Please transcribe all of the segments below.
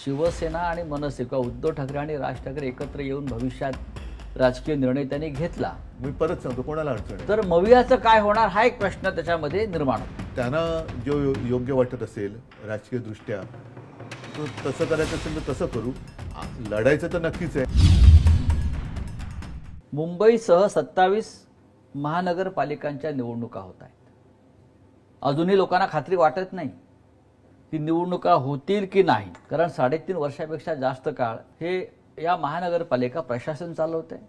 शिवसेना आणि मनसे किंवा उद्धव ठाकरे आणि राज ठाकरे एकत्र येऊन भविष्यात राजकीय निर्णय त्यांनी घेतला, मी परत सांगतो कोणाला अडचण आहे तर मवियाचं काय होणार हा एक प्रश्न त्याच्यामध्ये निर्माण होतो. त्यांना जो योग्य वाटत असेल राजकीय दृष्ट्या तो तसं करायचं असेल तर तसं करू. लढायचं तर नक्कीच आहे. मुंबईसह 27 महानगरपालिकांच्या निवडणुका होत आहेत. अजूनही लोकांना खात्री वाटत नाही की निवडणुका होतील की नाही, कारण 3.5 वर्षापेक्षा जास्त काळ हे या महानगरपालिका प्रशासन चालवत आहे.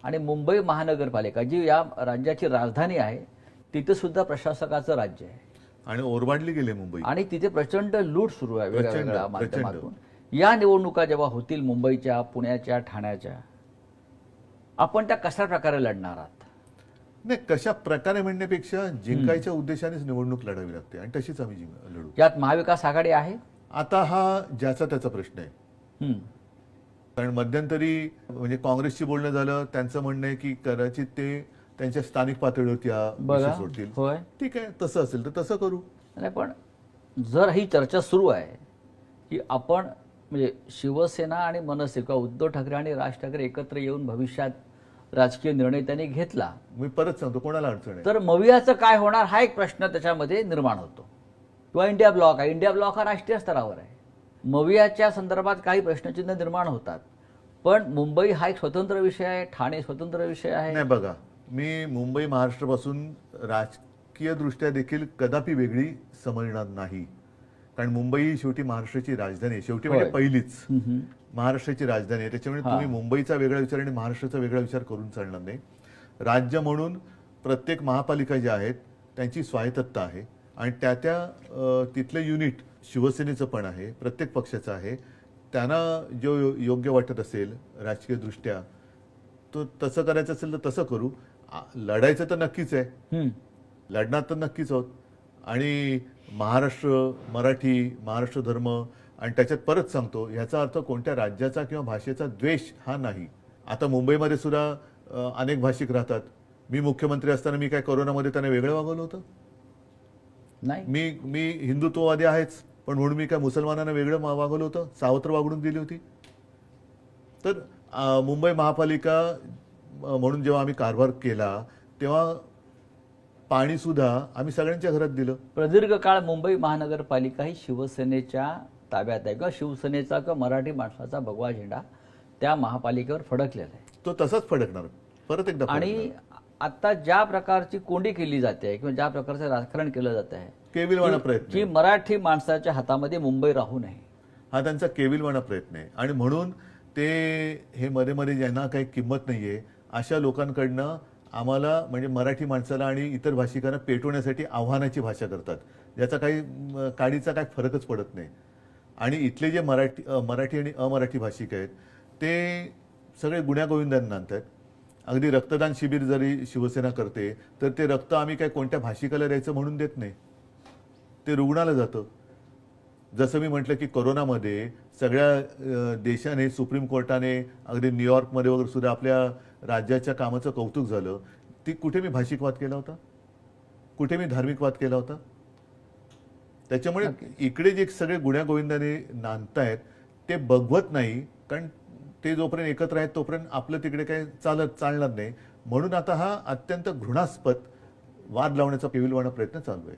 आणि मुंबई महानगरपालिका जी या राज्याची राजधानी आहे तिथे सुद्धा प्रशासकाचं राज्य आहे आणि ओरबाडली गेले मुंबई आणि तिथे प्रचंड लूट सुरू आहे वेगवेगळ्या प्रचंड. माध्यमातून. या निवडणुका जेव्हा होतील मुंबईच्या, पुण्याच्या, ठाण्याच्या, आपण त्या कशा प्रकारे लढणार आहात? नाही, कशा प्रकारे म्हणण्यापेक्षा जिंकायच्या उद्देशानेच निवडणूक लढावी लागते आणि तशीच आम्ही लढू. यात महाविकास आघाडी आहे. आता हा ज्याचा त्याचा प्रश्न आहे. कारण मध्यंतरी म्हणजे काँग्रेसशी बोलणं झालं, त्यांचं म्हणणं आहे की कदाचित ते त्यांच्या स्थानिक पातळीवरती हा विषय सोडतील. ठीक आहे, तसं असेल तर तसं करू. नाही, पण जर ही चर्चा सुरू आहे की आपण म्हणजे शिवसेना आणि मनसे किंवा उद्धव ठाकरे आणि राज ठाकरे एकत्र येऊन भविष्यात राजकीय निर्णय त्यांनी घेतला, मी परत सांगतो कोणाला अडचण आहे तर मवियाचं काय होणार हा एक प्रश्न त्याच्यामध्ये निर्माण होतो. किंवा इंडिया ब्लॉक आहे. इंडिया ब्लॉक हा राष्ट्रीय स्तरावर आहे. मवियाच्या संदर्भात काही प्रश्नचिन्ह निर्माण होतात, पण मुंबई हा एक स्वतंत्र विषय आहे, ठाणे स्वतंत्र विषय आहे. नाही, बघा, मी मुंबई महाराष्ट्रापासून राजकीय दृष्ट्या देखील कदापि वेगळी समजणार नाही. कारण मुंबई ही शेवटी महाराष्ट्राची राजधानी आहे. शेवटी म्हणजे पहिलीच महाराष्ट्राची राजधानी आहे. त्याच्यामुळे तुम्ही मुंबईचा वेगळा विचार आणि महाराष्ट्राचा वेगळा विचार करून चालणार नाही. राज्य म्हणून प्रत्येक महापालिका ज्या आहेत त्यांची स्वायत्तता आहे आणि त्या तिथलं युनिट शिवसेनेचं पण आहे, प्रत्येक पक्षाचं आहे. त्यांना जो योग्य वाटत असेल राजकीय दृष्ट्या तो तसं करायचं असेल तर तसं करू. लढायचं तर नक्कीच आहे, लढणार तर नक्कीच आहोत. आणि महाराष्ट्र, मराठी, महाराष्ट्र धर्म आणि त्याच्यात परत सांगतो ह्याचा अर्थ कोणत्या राज्याचा किंवा भाषेचा द्वेष हा नाही. आता मुंबईमध्ये सुद्धा अनेक भाषिक राहतात. मी मुख्यमंत्री असताना मी काय कोरोनामध्ये त्यांना वेगळं वागवलं होतं? नाही. मी हिंदुत्ववादी आहेच, पण म्हणून मी काय मुसलमानांना वेगळं वागवलं होतं? सावत्र वागणूक दिली होती? तर मुंबई महापालिका म्हणून जेव्हा आम्ही कारभार केला तेव्हा पाणी सुद्धा आम्ही सगळ्यांच्या घरात दिलं. प्रदीर्घ काळ मुंबई महानगरपालिका ही शिवसेनेच्या ताब्यात आहे किंवा शिवसेनेचा किंवा मराठी माणसाचा भगवा झेंडा त्या महापालिकेवर फडकलेला आहे. तो तसाच फडकणार परत एकदा. आणि आता ज्या प्रकारची कोंडी केली जाते किंवा ज्या प्रकारचं राजकारण केलं जात आहे, केविलवाणा प्रयत्न की मराठी माणसाच्या हातामध्ये मुंबई राहू नये, हा त्यांचा केविलवाणा प्रयत्न आहे. आणि म्हणून ते हे मध्ये मध्ये ज्यांना काही किंमत नाहीये अशा लोकांकडनं आम्हाला म्हणजे मराठी माणसाला आणि इतर भाषिकांना पेटवण्यासाठी आव्हानाची भाषा करतात, ज्याचा काही काडीचा काही फरकच पडत नाही. आणि इथले जे मराठी आणि अमराठी भाषिक आहेत ते सगळे गुण्यागोविंदांना आणतात. अगदी रक्तदान शिबिर जरी शिवसेना करते तर ते रक्त आम्ही काय कोणत्या भाषिकाला द्यायचं म्हणून देत नाही, ते रुग्णाला जातं. जसं मी म्हटलं की कोरोनामध्ये सगळ्या देशाने, सुप्रीम कोर्टाने, अगदी न्यूयॉर्कमध्ये वगैरे सुद्धा आपल्या राज्याच्या कामाचं कौतुक झालं. ती कुठे मी भाषिकवाद केला होता? कुठे मी धार्मिकवाद केला होता? त्याच्यामुळे इकडे जे सगळे गुण्यागोविंदाने नांदतायत ते बघवत नाही, कारण ते जोपर्यंत एकत्र आहेत तोपर्यंत आपलं तिकडे काही चालणार नाही. म्हणून आता हा अत्यंत घृणास्पद वाद लावण्याचा केविलवाणा प्रयत्न चालू आहे.